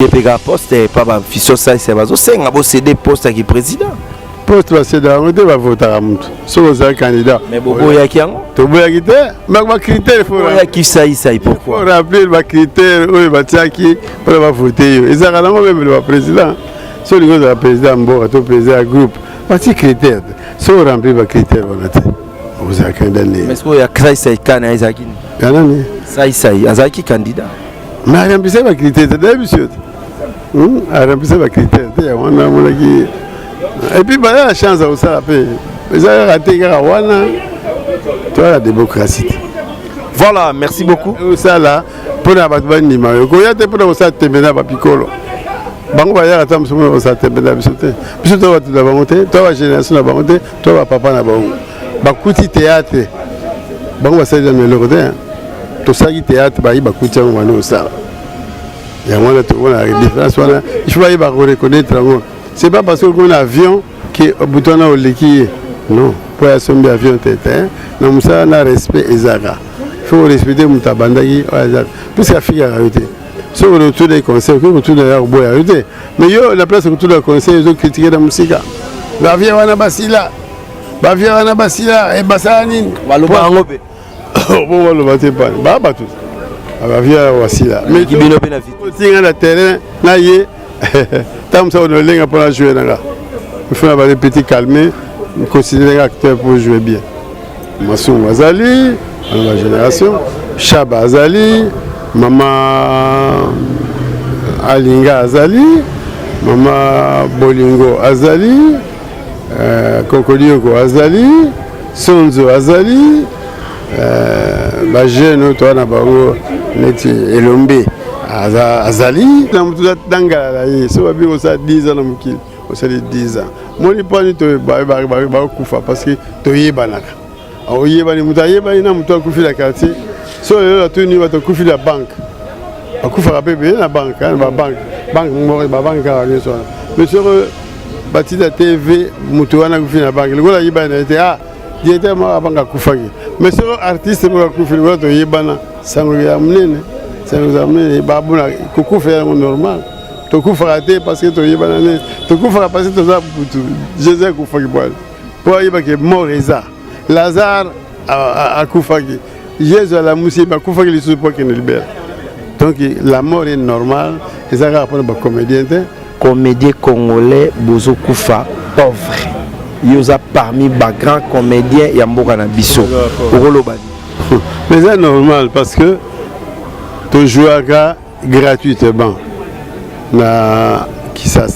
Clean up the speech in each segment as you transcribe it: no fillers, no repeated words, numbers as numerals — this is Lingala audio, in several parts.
PK poste pas ba fiso ça c'est bazo senga bo céder poste qui président poste va céder on va voter à mutu so vous êtes candidat mais bobo ya ki yango to boya ki te ma critère faut ya ki ça pourquoi faut rappeler ma critère o ba tiaki pour va voter yo ezaka nango même le président so lingo za président mbo to président groupe parti critère so remplir ba critère on a te vous êtes candidat mais so ya ça kana ezaki yanani ça azaki candidat mais remplir ba critère d'habitude remplir ba critère on a mon qui et puis bah la chance à ça après ils ont raté wana toi la démocratie voilà merci beaucoup ça là pour la battre ni ma ko ya te pour ça te mena ba pikolo bango ba ya ta msumo ça te mena bisote bisote wa tu la monter toi la génération la monter toi va papa na bango ba kuti théâtre bango ba ça dans le côté to ça qui théâtre ba ba kuti ngo mano ça ya mwana to on a différence wana il faut y reconnaître ngo. C'est pas parce qu'on a un avion qui est au bouton au liquide. Non. Pour assommer l'avion, nous avons un respect et il faut respecter mon tabandagi. Puisque la fille a arrêté. Si on retourne les conseils, on retourne les bois arrêté. Mais la place où tout le conseil, ils ont critiqué la musique. Bavia wana basila. Bavia wana basila. Et basani. Waluba angobe. Bon, waluba te pas. Baba tout. Bavia wasila. Mais qui bino bénéfice. Tient le terrain, là y est. Tant ça on a l'ingé pour jouer là. Il faut avoir des petits calmer, considérer acteur pour jouer bien. Massoum Azali, la génération, Chaba Azali, Maman Alinga Azali, Maman Bolingo Azali, Kokodioko Azali, Sonzo Azali, Bajeno Toana Bago, Neti Elombe. Azali, Dangala, ça va bien, ça 10 ans, ça 10 ans. Moi, je ne peux pas Koufa parce que tu es banaka. Alors, il y a des gens qui ont Koufi la quartier. Si on a tenu à Koufi la banque, à Koufa la banque, la banque, mais sur bâti la TV, Moutouana Koufi la banque, le gars il a été directement à banque à Koufa. Mais sur artiste, Koufi le gars, il y a ça nous a amené. Ça nous amène les babous coucou faire normal. Tu coucou raté parce que tu es banané. Tu coucou parce que tu as tout. Jésus coucou qui boit. Pour y que mort Lazare. Lazare a coufagi. Jésus a la mousse ba coufagi les sous pour qu'il libère. Donc la mort est normale. Et ça rapporte ba comédien. Comédien congolais Bozo Koufa pauvre. Yosa parmi les grands comédiens Yamboka na biso. Mais c'est normal parce que tu joues gratuitement. Qui ça?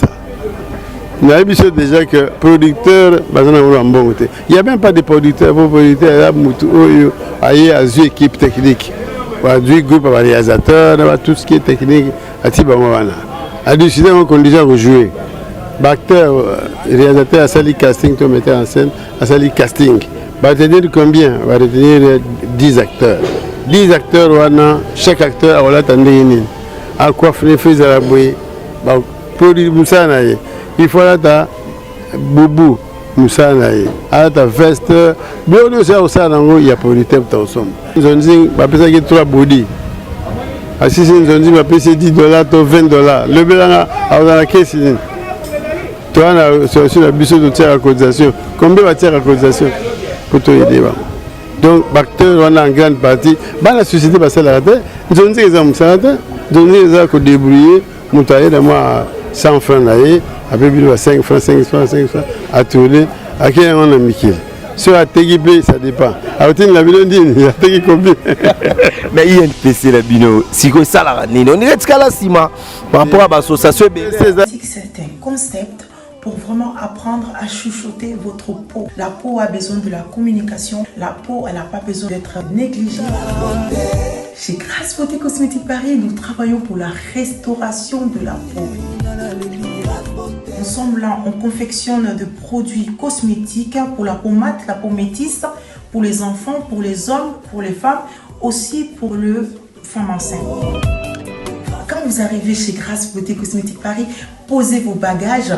On a vu déjà que producteur, il n'y a même pas de producteur. Il y a une équipe technique. Il y a un groupe de réalisateurs, tout ce qui est technique. À décider en condition de jouer. Acteur, réalisateur, à sali casting, tu mettais en scène, à sali casting. Va retenir combien? Va retenir 10 acteurs. 10 acteurs, chaque acteur a attendu à quoi faire la bouée. Produit Moussanaï. Il faut là Boubou Moussanaï. À ta veste, bien au salon, il y a producteur dans son. Ils ont dit, que 3 body. À 6 ils ont dit, $10, $20. Le bilan a la caisse. Tu as sur la bus de tiers à cotisation. Combien va tiers à cotisation pour te aider? Donc, acteurs, on a en grande partie. La société va se la rater. Ils ont dit qu'ils ont ça. Ils ont dit qu'ils ont débrouillé. Ils ont 100 francs. Après, il y a 5 francs, 5 francs, 5 francs. À tourner. À qui on a mis? Sur la TGP, ça dépend. À la la bino, il y a TGP combien? Mais il y a un PC, la bino. Si c'est ça, la ranine. On est là, Sima. Par rapport à l'association, c'est un concept pour vraiment apprendre à chuchoter votre peau. La peau a besoin de la communication. La peau, elle n'a pas besoin d'être négligée. Chez Grasse Beauté Cosmétique Paris, nous travaillons pour la restauration de la peau. Ensemble, là, on confectionne des produits cosmétiques pour la peau mate, la peau métisse, pour les enfants, pour les hommes, pour les femmes, aussi pour les femmes enceintes. Quand vous arrivez chez Grasse Beauté Cosmétique Paris, posez vos bagages.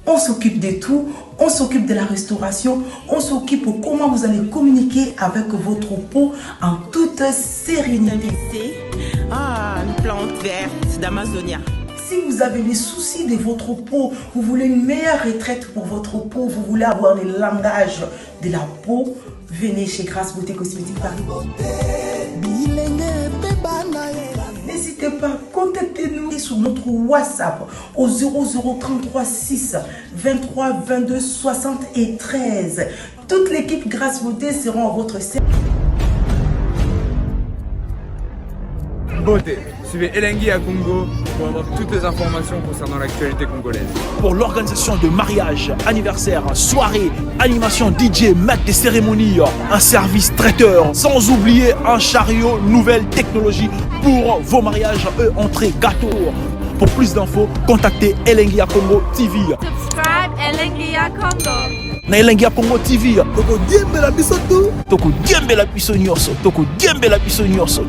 On s'occupe de tout, on s'occupe de la restauration, on s'occupe de comment vous allez communiquer avec votre peau en toute sérénité. Ah, une plante verte d'Amazonia. Si vous avez des soucis de votre peau, vous voulez une meilleure retraite pour votre peau, vous voulez avoir le langage de la peau, venez chez Grâce Beauté Cosmétique Paris. N'hésitez pas, contactez-nous sur notre WhatsApp au 0033 6 23 22 73. Toute l'équipe Grâce Beauté sera en votre service. Beauté. Suivez Elengi à Congo pour avoir toutes les informations concernant l'actualité congolaise. Pour l'organisation de mariages, anniversaires, soirées, animation DJ, maître des cérémonies, un service traiteur, sans oublier un chariot nouvelle technologie pour vos mariages, entrée, gâteau. Pour plus d'infos, contactez Elengi à Congo TV. Subscribe Elengi à Congo. Na Elengi à Congo TV. Toko diembe la biso tu. Toko diembe la biso nyonso. Toko diembe la biso nyonso.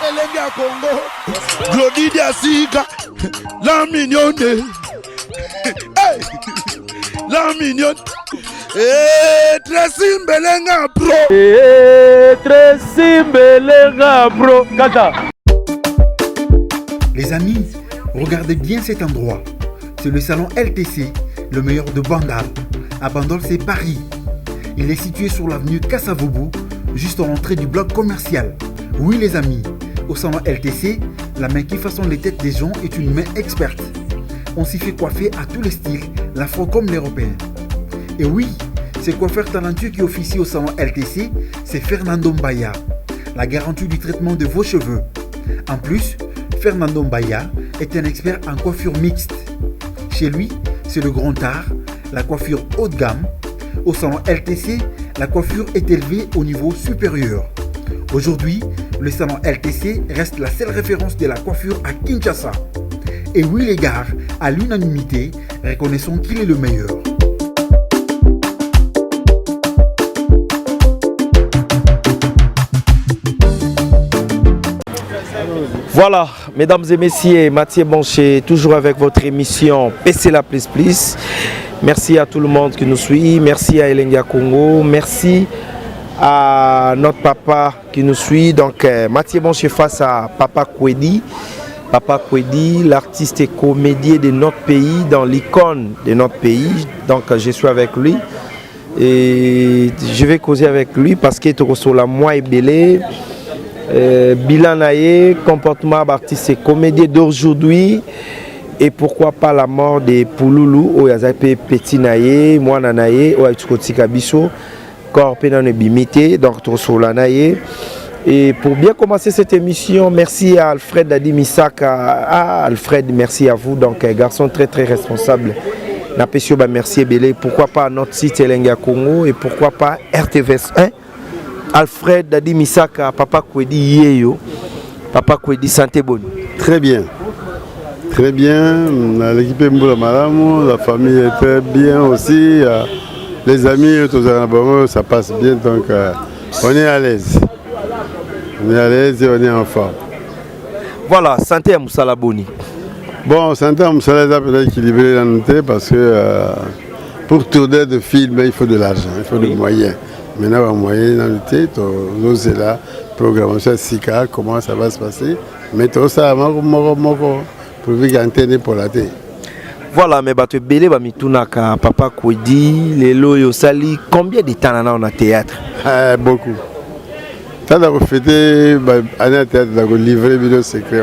Elengi à Congo, Glody Asika, la mignonne, hey, la mignonne, et Tracy Mbelenga Pro, Tracy Mbelenga Pro, Kata. Les amis, regardez bien cet endroit. C'est le salon LTC, le meilleur de Bandal. À Bandal, c'est Paris. Il est situé sur l'avenue Kassavoubou, juste à l'entrée du bloc commercial. Oui les amis, au salon LTC, la main qui façonne les têtes des gens est une main experte. On s'y fait coiffer à tous les styles, l'afro comme l'européen. Et oui, ce coiffeur talentueux qui officie au salon LTC, c'est Fernando Mbaya, la garantie du traitement de vos cheveux. En plus, Fernando Mbaya est un expert en coiffure mixte. Chez lui, c'est le grand art, la coiffure haut de gamme. Au salon LTC, la coiffure est élevée au niveau supérieur. Aujourd'hui, le salon LTC reste la seule référence de la coiffure à Kinshasa. Et oui les gars, à l'unanimité, reconnaissons qu'il est le meilleur. Voilà, mesdames et messieurs, Mathieu Boncher, toujours avec votre émission PC La Plus Plus. Merci à tout le monde qui nous suit, merci à Elengi à Congo, merci à notre papa qui nous suit. Donc Mathieu Boncher face à Papa Kwedi. Papa Kwedi, l'artiste et comédien de notre pays, dans l'icône de notre pays. Donc je suis avec lui et je vais causer avec lui parce qu'il est sur la moi et belé. Bilan naïe, comportement d'artiste et comédien d'aujourd'hui. Et pourquoi pas la mort de Pouloulou, au Yazape Petit naïe, moi naïe, au Aïtchukoti Kabiso. Donc et pour bien commencer cette émission, merci à Alfred Dadi Misaka. Alfred, merci à vous. Donc garçon très très responsable. Napesio ba merci belé. Pourquoi pas notre site Elengi à Congo et pourquoi pas RTVS 1. Alfred Dadi Misaka, Papa Kwedi Yeyo. Papa Kwedi, santé bonne. Très bien. Très bien. L'équipe Mboula Malamo, la famille est très bien aussi. Les amis, ça passe bien, donc on est à l'aise. On est à l'aise et on est en forme. Voilà, santé à Moussala Boni. Bon, santé à Moussala est équilibré dans notre tête parce que pour tourner de film, il faut de l'argent, il faut des moyens. Maintenant, on a moyen dans notre tête, nous est là, programmation SICA, comment ça va se passer. Mais tout ça, pour garantir pour la tête. Voilà, mais bateau belé ba mitunaka Papa Kwedi, lelo yosali, combien de temps on a théâtre? Beaucoup. Tant de fêter année théâtre, de livrer vidéo secret.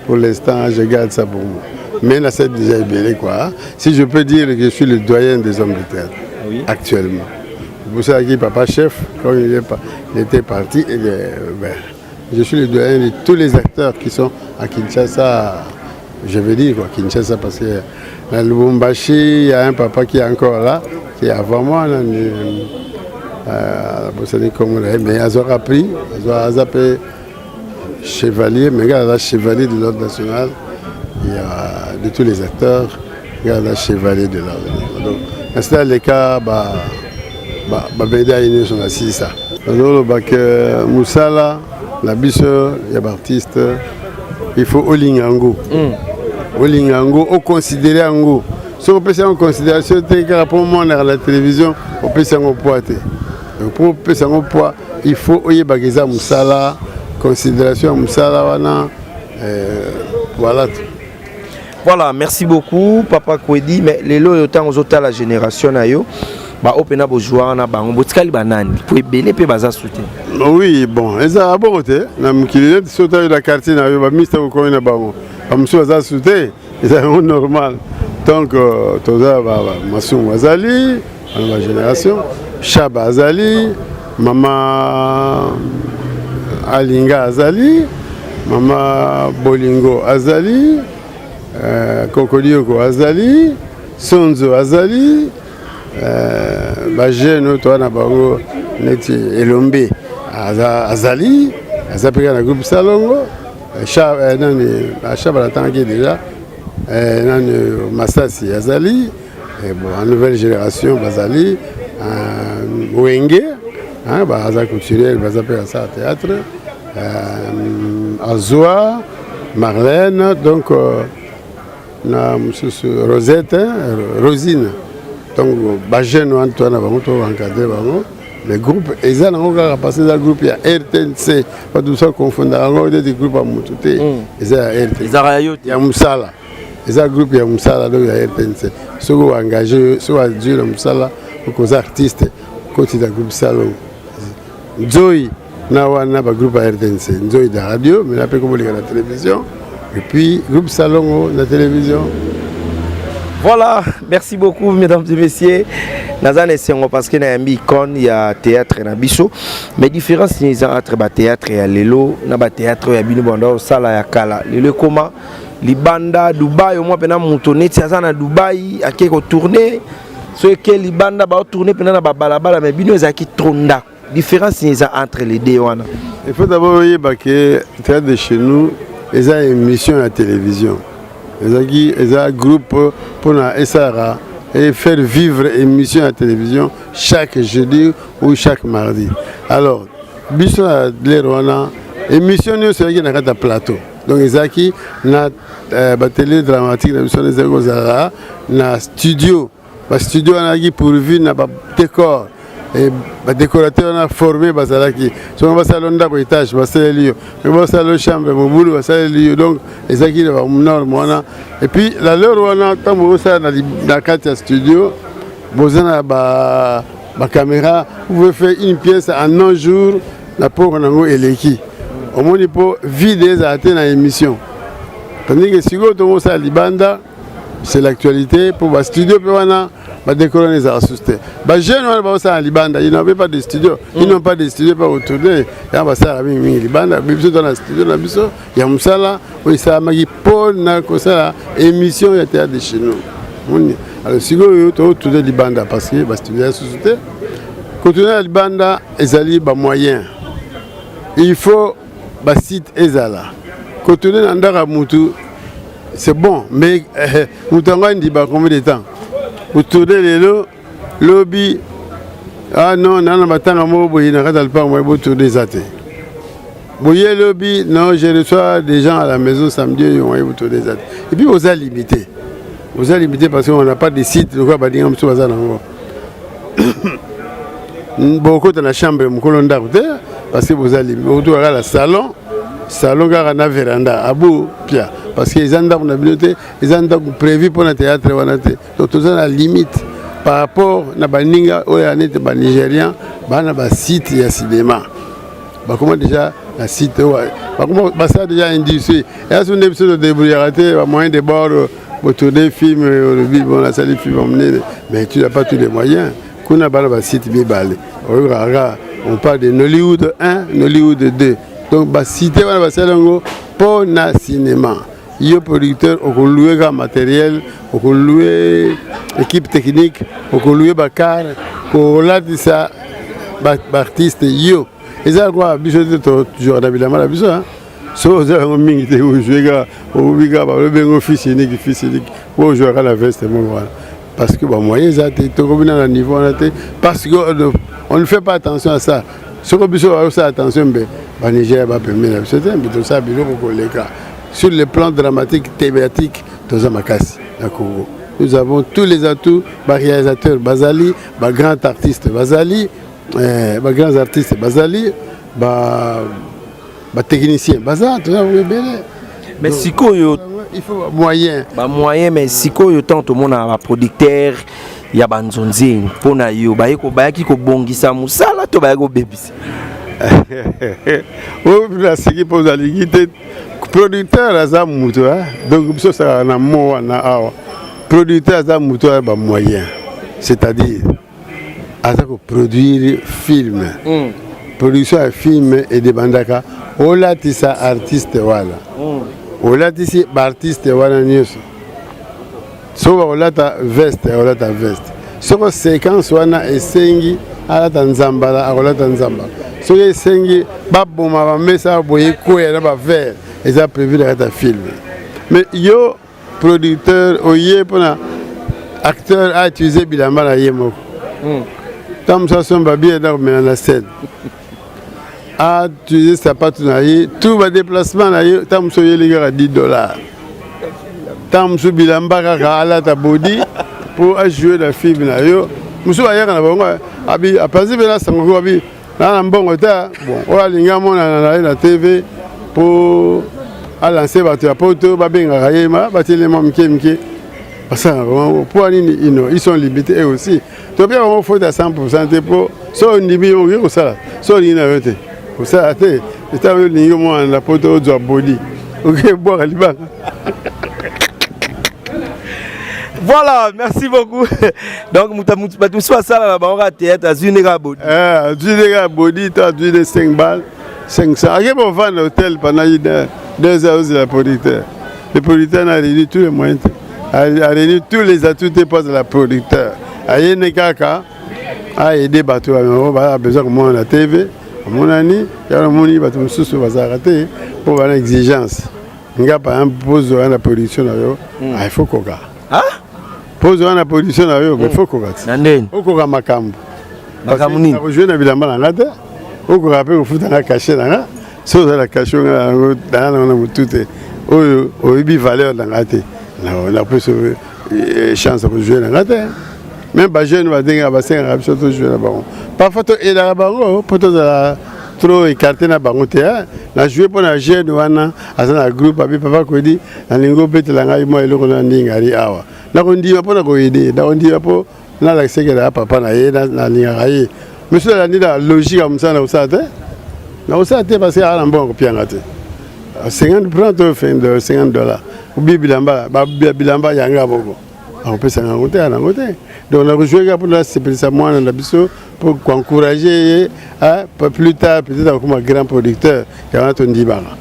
Pour l'instant, je garde ça pour moi. Mais là, c'est déjà belé quoi. Si je peux dire que je suis le doyen des hommes de théâtre actuellement. C'est pour ça que Papa Chef, quand il était parti, je suis le doyen de tous les acteurs qui sont à Kinshasa. Je veux dire quoi, Kinshasa parce que dans le Lubumbashi, il y a un papa qui est encore là, qui est avant moi. Mais ils ont appris, ils ont appelé chevalier, mais regarde là, chevalier de l'ordre national, il y a de tous les acteurs, regarde là, chevalier de l'ordre national. Donc, c'est le cas, ils sont assis ça. Donc, Moussala, la bisse, il y a artiste, il faut Olingango. Olingango, on considère Ango. Si on peut en considération, pour moi, à la télévision, on peut s'en poiter. Donc pour pesa ngo poids, il faut oyeba keza musala, considération musala wana voilà. Voilà, merci beaucoup Papa Kwedi, mais les lots autant aux autres la génération na yo. Ba opena bo joueur na bango botikali banani pour belé pe baza soutenir. Oui, bon, eza abote na mukilile sota la quartier na yo ba mista ko na bango. Ba musu baza soutenir, eza normal. Donc toza ba Masung Azali, la génération, Chaba Azali, Mama Alinga Azali, Mama Bolingo Azali, Kokodioko Azali, Sonzo Azali, Bajeno Toana Bango Neti Elombe Azali, Azapika na groupe Salongo, Chaba la tangué déjà, Massassi Azali, bon, en nouvelle génération Bazali, Wenge, Baza culturel, Baza ça théâtre, Azoa, Marlène, donc Rosette, Rosine, donc Bajeno Antoine Bango, encadré Bango. Le groupe, ils ont passé dans le groupe, il y a RTNC, pas tout ça confondre, des groupes à Moutouté, ils ont RTNC, il y a Moussala. Les groupes il y a Moussala, donc il y a RTNC. Ceux qui sont engagés, ceux qui ont dû Moussala, les artistes, côté du groupe Salon. Nzoï, Nawana, le groupe RTNC. Nzoï de la radio, mais après, comme on dit à la télévision. Et puis, le groupe Salon, la télévision. Voilà, merci beaucoup mesdames et messieurs. Nazan essayons parce qu'il y a un icône, il y a théâtre et un bichot. Mais différence c'est entre le théâtre et l'élo, le théâtre et le banda au sala ya kala. Le comment les bandas Dubaï au moins pendant mon tourné, c'est ça na Dubaï à qui retourner. Ce que les bandas va tourner pendant la balabala mais bino ezaki tronda. Différence c'est entre les deux wana. Il faut d'abord voir que le théâtre de chez nous, ils ont une émission à la télévision. Ils ont un groupe pour la SRA et faire vivre une émission à la télévision chaque jeudi ou chaque mardi. Alors, biso de Rwanda, émission nous c'est qui na plateau. Donc ils ont qui na télé dramatique na biso les Zara na studio. Ba studio na qui pourvu na décor. Et les décorateurs ont formé Bazalaki. Si on va salon d'abord étage, on va saler lieu. On va saler chambre, on va saler lieu. Donc, les acquis de nord, et puis la leur on a tant vous ça dans la carte studio, vous avez ba caméra, vous pouvez faire une pièce en un jour, la pour on a l'équipe. Au moins il faut vider les atteindre dans l'émission. Tandis que si vous avez ça à Libanda, c'est l'actualité pour le studio va décorer les assistés. Les jeunes ont à Libanda, ils n'avaient pas de studio. Ils n'ont pas de studio pour retourner. Il y a un Libanda, dans le studio, il y a un Moussala, il y a une émission de théâtre de chez nous. Alors, si vous retournez à Libanda, parce que le studio est la société, quand on est à Libanda, ils ont des moyens. Il faut un site Ezala. Quand on est à Ndaramoutou, c'est bon, mais Moutanga dit combien de temps? Vous tournez les lobby. Ah non, non, vous tournez les athées. Vous voyez le lobby, non, je reçois des gens à la maison samedi, vous tournez les athées. Et puis vous avez limité. Vous avez limité parce qu'on n'a pas de site. Beaucoup dans la chambre, parce que vous avez limité. Vous avez le salon. Salon a na véranda à bout pia parce que les gens dans la bibliothèque ils ont prévu pour le théâtre donc tout ça la limite par rapport na baninga ou ya net ba nigérien ba na ba site ya cinéma ba comment déjà la site ba comment ba ça déjà industrie et à son épisode de débrouillarité ba moyen de bord pour tourner film le bon la salle film emmener mais tu n'as pas tous les moyens qu'on a ba na ba site bien balé on parle de Nollywood 1 Nollywood 2. Donc, cité pour le cinéma. Il y a producteur, on peut louer un matériel, on peut louer équipe technique, on peut louer un car, on peut louer ça, artiste. Et ça, quoi, je suis toujours d'habitude, je suis si vous avez un mingi, vous jouez un fils unique, vous jouez à la veste. Parce que bon, moyen, ça a un niveau, parce qu'on ne fait pas attention à ça. Si on fait attention, le Niger va permettre de ça, sur le plan dramatique, thématique, nous avons tous les atouts, réalisateur Bazali, grand artiste Bazali, ba grands artistes bazali ba technicien baza tu belé. Mais sikoyo il faut moyen. Ba moyen mais sikoyo tant tout monde a producteur ya banzonzi pona yo ba yeko ba ki ko bongisa musala to ba yeko bebisi. Oh la siki pose aligité producteur aza muto donc biso ça na mo na awa producteur aza muto ba moyen c'est-à-dire aza ko produire film production de film et de bandaka ola tisa artiste wala ola tisi ba artiste wala nyuso so ola ta veste so séquence wana esengi ala ta nzambala ola ta nzambala so esengi baboma ba mesa boye ko ya ba ver et ça prévu dans ta film mais yo producteur oye pona acteur a utilisé bilamba na yemo tam ça son babie dans la scène a utilisé sa patte na yi tout va déplacement na yi tam so les gars à $10 tam so bilamba ka ala ta body pour jouer dans film na yo muso aya na bango abi apazi bela sango abi na mbongo ta bon o alinga mona na TV pour à lancer votre poto babenga kayema batelema mkemke parce que pour ils sont limités eux aussi to bien on faut à 100% pour so ndibi on ça so ni na yote pour ça té eta yo lingo mo na poto zo body OK boire liba. Voilà, merci beaucoup. Donc nous soit ça là bas on va théâtre à Zunega Body. Zunega Body tu as dû de 5 balles 500. À quel moment vendre l'hôtel pendant 2 heures de la producteur. Le producteur a réuni tous les moyens. A réuni tous les atouts de poste de la producteur. A Yenekaka a aidé bateau a besoin que moi on a TV. Mon ami, il y a un monde qui va tout sous va s'arrêter pour avoir une exigence. Nga par exemple pose la production il faut qu'on ga. Ah? Pose la production il faut qu'on ga. Nanden. Faut qu'on ga makambo. Makambo nini? Rejoindre na bilamba na ngata. Faut qu'on rappelle au foot na caché na. So la caché dans tout oyo oyibi valeur na ngate. On a plus chance pour jouer na ngate. Même ba jeune va denga ba senga biso to jouer na bango. Parfois to et la bango poto za trop écarté na bango te na jouer pour na jeune wana azana groupe abi papa ko di na lingo betela ngai mo eloko na ndingari awa. Na ko ndiwa pona ko aider, na ko ndiwa po na la sekela papa na ye na lingarai. Monsieur la nida logique comme ça na usate. Na usate parce que ala mbongo pianga te. 50 francs to fin de $50. Ubi bilamba ba bilamba yanga boko. On peut s'en rencontrer à l'encontre. Donc on a rejoué pour la c'est moi dans la biso pour encourager plus tard peut-être comme un grand producteur qui a ton dibara.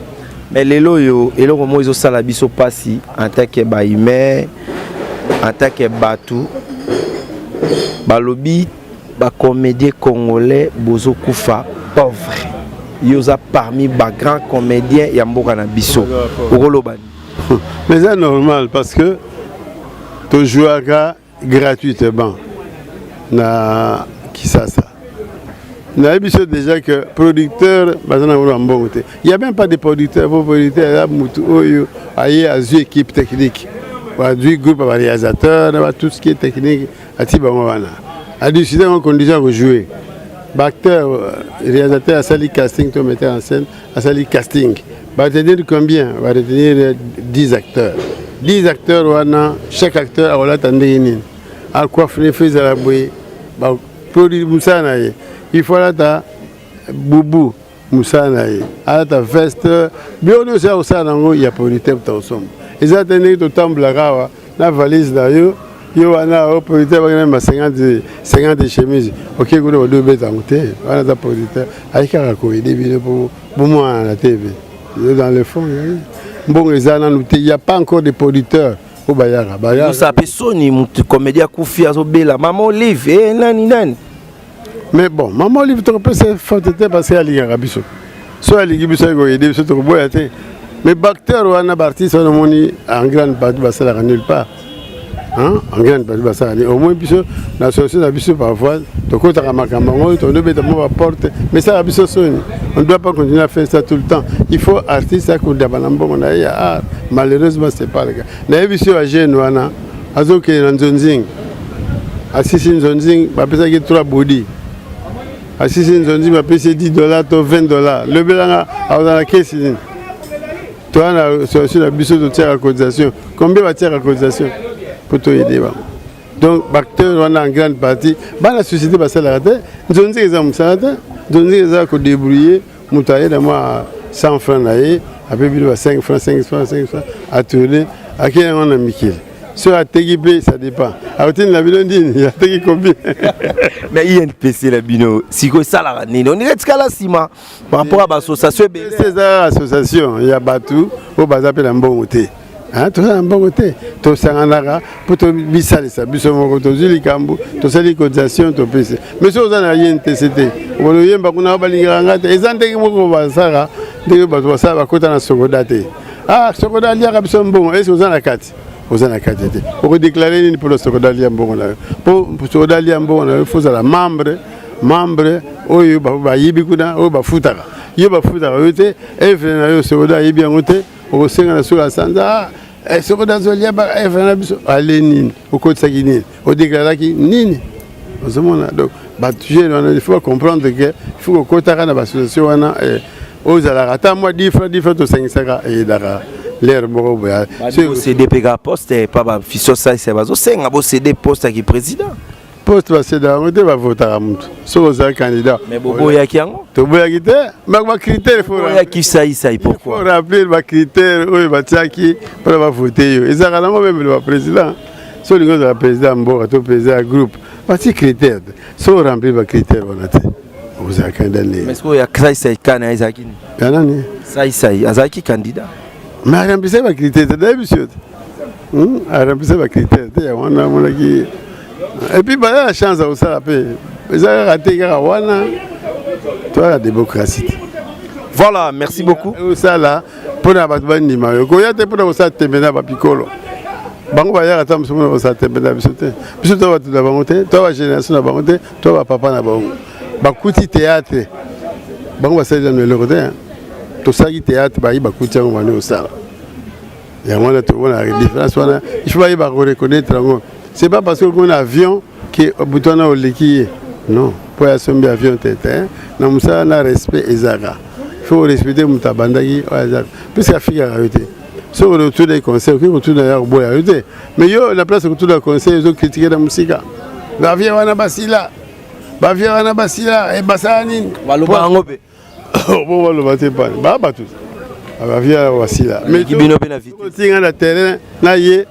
Mais les loyo et le moment ils ont ça la biso passi en tant que baïmé en tant que batou balobi ba comédien congolais bozo kufa pauvre. Yoza parmi ba grands comédiens ya mboka na biso. Okolobani. Mais c'est normal parce que tu joues gratuitement na Kisasa. Na ebiso déjà que producteur bazana ngolo mbongote. Il y a même pas de producteur, vos producteurs là mutu oyo aye azu équipe technique. Wa du groupe réalisateur, tout ce qui est technique ati bango wana. A décidé en condition de jouer. Acteur réalisateur a sali casting, to metteur en scène a sali casting. Va retenir combien? Va retenir 10 acteurs. 10 acteurs, chaque acteur a l'attendé. À quoi faire la bouée? Produit Moussanaï. Il faut là Boubou Moussanaï. À la veste. Bien au sein au il y a producteur de somme. Ils attendaient tout temps la valise d'ailleurs. Il y a un producteur qui a 50 chemises. Ok, vous avez 2 bêtes à monter. On a un producteur. Il y a des vidéos pour moi à la TV. Dans le fond, bon, il n'y a pas encore de producteurs au Bayara. Nous savons Sony, mon comédien Koufi Azobela, Maman Olive, nani. Mais bon, Maman Olive, tu peux se faire parce qu'elle est à Rabiso. Soit elle est à Goyede, soit au Boyate. Mais Bacteur ou un artiste, on est en grande partie, ça ne nulle part. En grande partie, ça au moins, la société d'Abiso parfois, tu comptes à Macamango, tu ne peux pas porter. Mais ça, Abiso Sony. On ne doit pas continuer à faire ça tout le temps. Il faut artiste à côté de art. Malheureusement, ce n'est pas le cas. Naïbiso à Genouana, à Zoké Nzonzing, à Sissi Nzonzing, à Pesaki 3 body. Si c'est une zone, c'est $10, $20. Le belanga, dans la caisse, tu as sur la bus de tiers à cotisation. Combien va tiers à cotisation pour te aider? Donc, acteurs, on a en grande partie. La société va s'arrêter. Nous avons dit qu'ils ont s'arrêté. Nous avons dit qu'ils ont débrouillé. Nous avons 100 francs, après 5 francs, 5 francs, 5 francs, à tourner. À qui on a mis qu'il? Sur la TGP, ça dépend. À côté de la bino, il y a TGP combien? Mais INPC, la bino, si vous ça la on est là, Sima, par rapport à l'association. C'est ça, l'association. Il y a Batou, au Bazapé, un bon côté. Tu as un bon côté. Tu as un ara, pour te bissaler ça, bissomo, tu as les cambou, tu as les cotisations, tu as PC. Mais si vous avez un TCT, vous avez un bakuna balinganga, et ça, dès que vous avez ça, dès que vous avez ça, vous avez un sogodate. Ah, sogodate, il y a un bon, est-ce que vous avez la carte? Vous avez la carte. Pour déclarer pour le sogodate, pour sogodate, il faut être membre, oyo ba yibikuda, oyo ba futaka. Yo ba futaka, yote, et venez au sogodate, il bien noté. Au Sénégal, sur la Sanda, et ce que dans le lien, il au côté de Guinée, au déclaré qui Nini. Donc, il faut comprendre qu'il faut que l'association aux Alarata, moi, 10 francs, 500 et d'ara. L'air c'est CDP poste, pas Fisso ça, c'est un CD poste qui est président. Poste va c'est dans va voter à Moutou. Sur un candidat. Mais Bobo Yakiango. Tu veux y aller? Mais critère faut. Qui ça pourquoi? Faut rappeler les critères où il va tiaki pour voter. Et ça quand même le président. Sur le président Mbo, le président groupe. Voici critères. Sur remplir les critères on a. Vous avez candidat. Mais est-ce qu'il y a ça candidat Isaki? Yanani. Ça Isaki candidat. Mais remplir les critères d'abord monsieur. Remplir les critères. On a qui. Et puis, il y a la chance de ça. Ils ont raté la démocratie. Voilà, merci beaucoup. Ça là, pour la bataille, il y a pour ça terminer à Piccolo. Bango va y avoir attendre pour ça terminer à Bissoté. Bissoté va tout d'abord monter, toi va génération d'abord monter, toi va papa d'abord. Bakuti théâtre. Bango va se dire le côté. Tout ça qui théâtre, bah il va coûter on va aller au ça. Il y a moins de tout, on a une différence. Il faut pas reconnaître. Ce n'est pas parce qu'on a un avion qui est au bouton au liquide. Non. Pour assembler l'avion, nous avons un respect et il faut respecter mon tabandagi. Puisque la fille a arrêté. Si on retourne des conseils, on retourne d'ailleurs au bois arrêté. Mais la place où retourne des conseils, ils ont critiqué la musique. L'avion va basila. L'avion va basila. Et Bassani. Walobangopé. Bon, on va le battre. Bah, tout. L'avion va basila. Mais qui binopé la vie. Sur le terrain, là, il y a.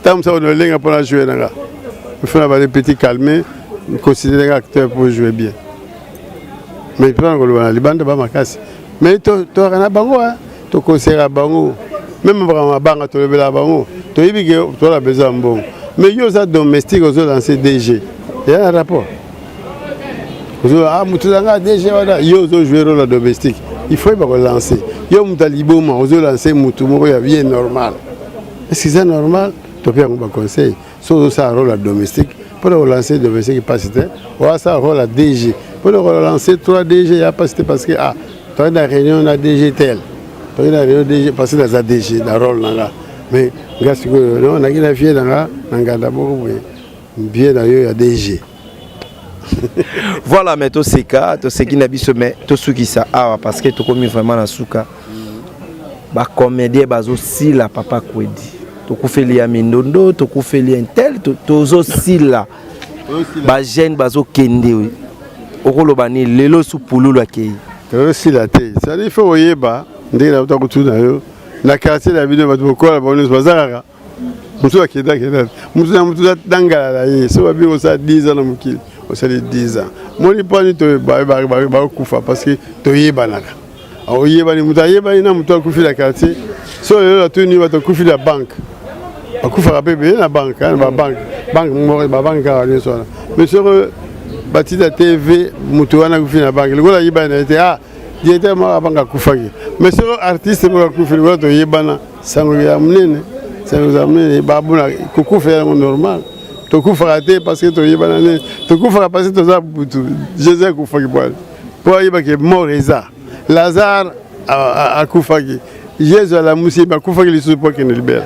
Tant ça on a l'ingé pour jouer là. Il faut avoir des petits calmés, considérer l'acteur pour jouer bien. Mais il peut pas le les bandes pas ma casse. Mais tu as un bango hein, tu conseilles à bango. Même vraiment bango tu le la bango. Tu y que tu as besoin bon. Mais yo ça domestique aux lancer DG. Il y a un rapport. Ah mutulanga DG voilà, yo zo jouer rôle domestique. Il faut pas lancer. Yo mutalibo aux lancer mutu mo ya bien normal. Est-ce que c'est normal? Tu peux avoir un conseil. Sur ça, un rôle domestique. Pour relancer le domestique, on a ça un rôle à DG. Pour relancer 3 DG, il n'y a pas parce que tu as une réunion à DG tel. Tu as une réunion DG parce que tu as DG dans le rôle. Mais, on a une vie dans la DG. Voilà, mais tu sais qui n'a pas mais tu sais qui ça parce que tu as vraiment dans souka. Ba comédien bazo si la papa kwedi. To kufeli ya mindondo, to kufeli intel, to zo si la. Ba jeune bazo kende. Okolo bani lelo su pululu akei. To si la te. Ça il faut yeba, ndenge na utakutu na yo. Na quartier la vidéo bato ko la bonus bazara. Mutu akeda. Mutu dangala la ye. So babi osa 10 ans na mukili. Osa 10 ans. Moni pani to ba kufa parce que to yeba naka. Oyebani mutayebani na mutu akufi la quartier so lelo tuni bato kufi la banque akufa rapebe na banque ba banque mo ba banque ka ni so mais sur batida TV mutu wana kufi na banque le gola yebana ete directeur ma banque akufaki mais sur artiste mo akufi le gola to yebana sango ya mnene babuna kukufa normal to kufa raté parce que to yebana ne to kufa parce que to za butu Jésus kufaki pour yeba ke moreza Lazare a Koufagi. Jésus a la moussie, a Koufagi les sous-poids qui nous libère.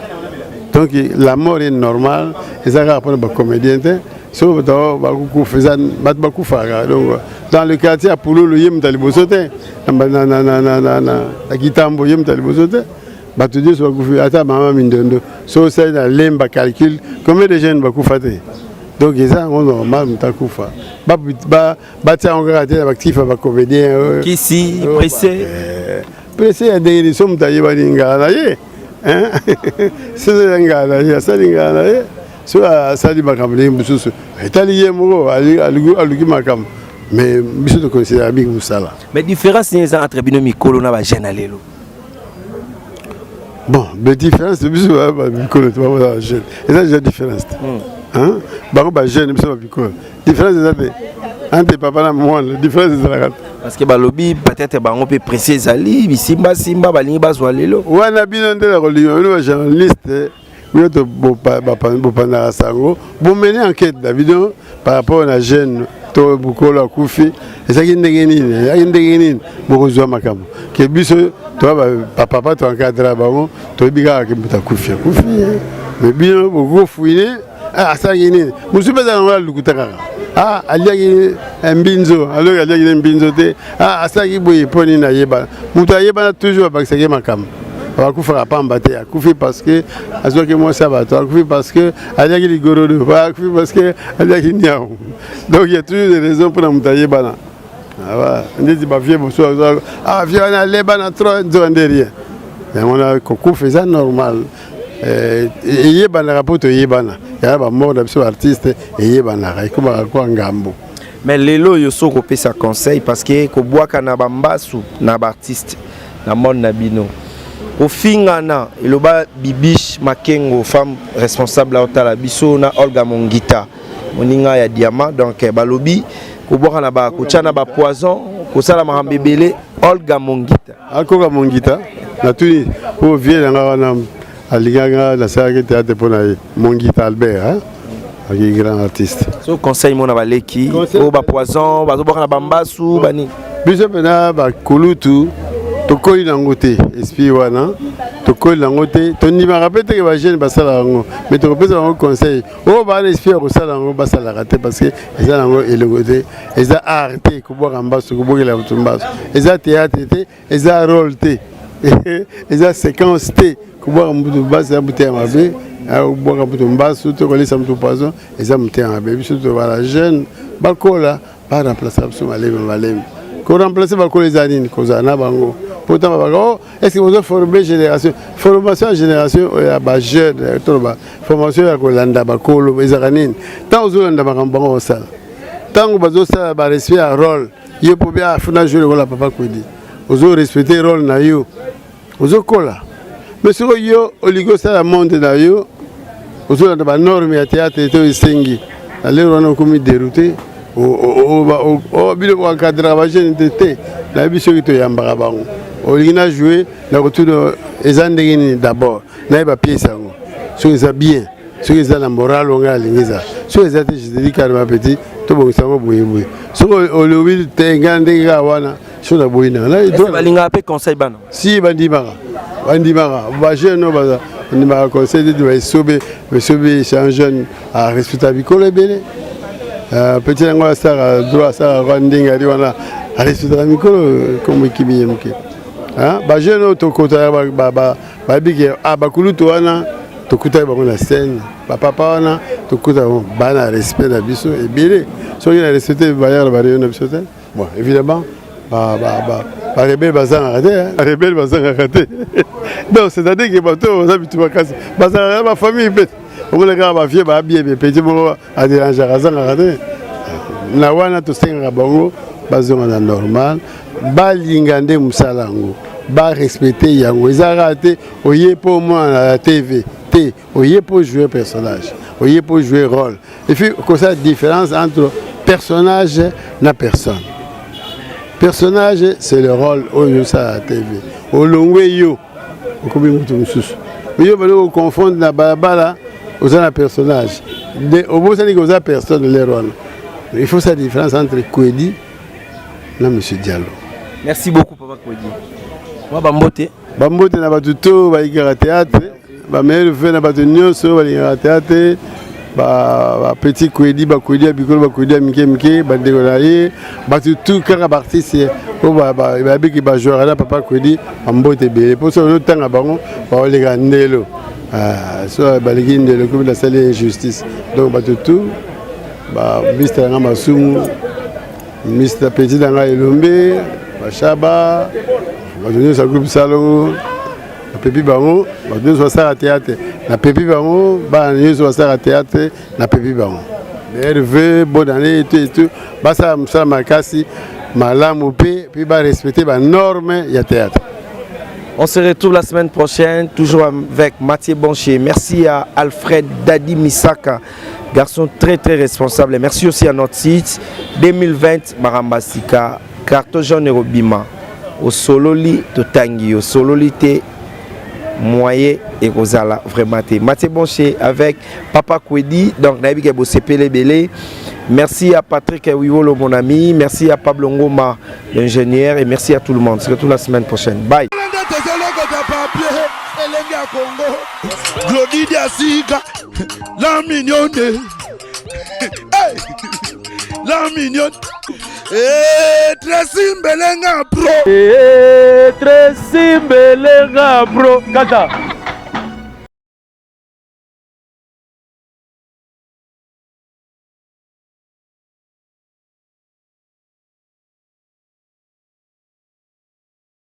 Donc la mort est normale. Et ça va prendre des comédiens. so baku faisant baku fara donc dans le quartier à Poulo yem talibosote na Kitambo yem talibosote batu dis baku fi ata mama mindondo so c'est na lemba calcul combien de jeunes baku faté donc ça on normal mtakufa ba tia on raté actif ba comédien qui si pressé à des sommes taillé ngala ye hein c'est ngala ya salingala ye so sali makamle mbususu etali ye mo alugi makam mais biso to considérer big musala mais différence ni entre bino mikolo na ba jeune alelo bon mais différence biso ba mikolo to ba jeune et ça j'ai différence hein ba jeune biso ba mikolo différence c'est entre papa na maman la différence c'est la parce que balobi peut-être bango pe précis ali bisimba balingi bazwa lelo wana bino ndela ko liyo no journaliste oui to bopana sango bon mener enquête David par rapport à la jeune to bukolo akufi ezaki ndenge nini bokozwa makambo ke biso to papa to encadrer bango to bika ke muta kufi mais bino boko fouiner asaki nini musupeza ngala lukutaka aliaki mbinzo alors aliaki mbinzo te asaki boye poni na yeba muta yeba toujours bakisaki makambo akufa pamba te akufi parce que azoki mo sabato akufi parce que aliaki ligorodo akufi parce que aliaki niao donc il y a toujours des raisons pour mutaye bana ndezi ba vie boso vie na leba na trop derrière mais on a kokufa ça normal yeba na rapport yeba ya ba mort de artiste yeba na ko ba ko ngambo mais lelo yo soko pesa conseil parce que ko boaka na bambasu na ba artiste na monde na bino au fingana eloba Bibiche Makengo femme responsable à la biso na Olga Mongita moninga ya diamant donc balobi ko boaka na ba ko tchana ba poison ko sala mahambebele Olga Mongita akoka Mongita na tuni o vie na aliganga na sake théâtre pour Mongita Albert hein un grand artiste so conseil mona baleki o ba poison ba boaka na bambasu bani biso pena ba kulutu tokoli nango te esprit wana tokoli nango te tondimaka mpe teke bagene basala yango mais tokopesa bango conseil oyo bana esprit ya kosala yango basalaka te parce que eza nango eloko te eza art te kobwaka mbaso kobokela bato mbaso eza théâtre te eza rôle te eza séquence te kobwaka moto basi ya moto ya mabe kobwaka moto mbaso to kolesa moto poison eza moto ya mabe biso tobala jeune bakola baremplace biso malemi ko remplacer bakola eza nini kozala na bango pourtant est-ce que vous avez formé génération formation à génération ya ba jeune to ba formation ya kolanda bakolo ezakanini tant ozolanda makambo osala tango bazosala ba respect à rôle yo po bien afuna jouer ko la papa kodi ozo respecter rôle na yo ozo kola mais sur yo oligo sala monde na yo ozolanda ba norme ya théâtre to isengi aller on comme dérouté o bilo ko encadrer ba jeune te la biso ki to yambaka bango olina jouer na retour ezandengini d'abord na ba pièce yango so eza bien so eza na moral onga lingeza so eza te je dis carrément petit to bo sango boye so olobi te ngande ga wana so na boyina na do balinga pe conseil bana si bandimaka ba jeune ba ni ma conseil de sobe c'est un jeune à respectable bikolo ebele petit ngo sara droit sara randinga di wana à respectable bikolo comme kibiye mke ba jeune to kota ba bige bakuluto wana to kuta ba na scène ba papa wana to kuta bana respect na biso ebele so il a respecté ba yar ba réunion biso te bon évidemment ba rebelle bazanga raté donc c'est-à-dire que bato ça bitu bakasi bazanga ba famille peut on le gars ba vieux ba bien petit bon a déranger bazanga raté na wana to senga bango bazonga normal balingande musalango ba respecter yango ezara te oye pour moi la TV te oye pour jouer personnage oye pour jouer rôle et puis comme ça différence entre personnage na personne. Personnage c'est le rôle oyo ça la TV olongwe yo okobi mutu mususu yo balo confondre na balabala oza personnage de obosani ko za personne le rôle. Il faut sa différence entre Kwedi et monsieur Diallo. Merci beaucoup papa Kwedi. Wa bambote na batuto ba ikara théâtre ba meilleur fait na batu nyonso ba ikara théâtre petit Kwedi, Kwedi, Bikolo, Kwedi, Mike, Bandegolaye, tout quand artiste, qui va jouer là, papa Kwedi, en beau tébé. Pour ça, le temps à Baron, les grands soit Baligine de la Cour de la Salle de Justice. Donc, tout, Mr. Ramassou, Mr. Petit Danga Elombe, Chaba, sa groupe Salon. Na Pépi Bango, nous sommes à théâtre. Na Pépi Bango, nous sommes à théâtre. Na Pépi Bango. Hervé, bonne année et tout. Ça m'a cassé. Malam ou puis respecter les normes du théâtre. On se retrouve la semaine prochaine, toujours avec Mathieu Boncher. Merci à Alfred Dadi Misaka, garçon très très responsable. Merci aussi à notre site 2020 Marambasika, carton jaune Robima. Au Sololi de Tanguy, au Sololi te moyen et Rosala vraiment. Mathieu Boncher avec Papa Kwedi, donc Naïbi Bosepele Belé. Merci à Patrick Wiwolo, mon ami. Merci à Pablo Ngoma, l'ingénieur. Et merci à tout le monde. C'est tout la semaine prochaine. Bye. La mignonne. La mignonne. Tracy Mbelenga Pro. Tracy Mbelenga Pro. Kata.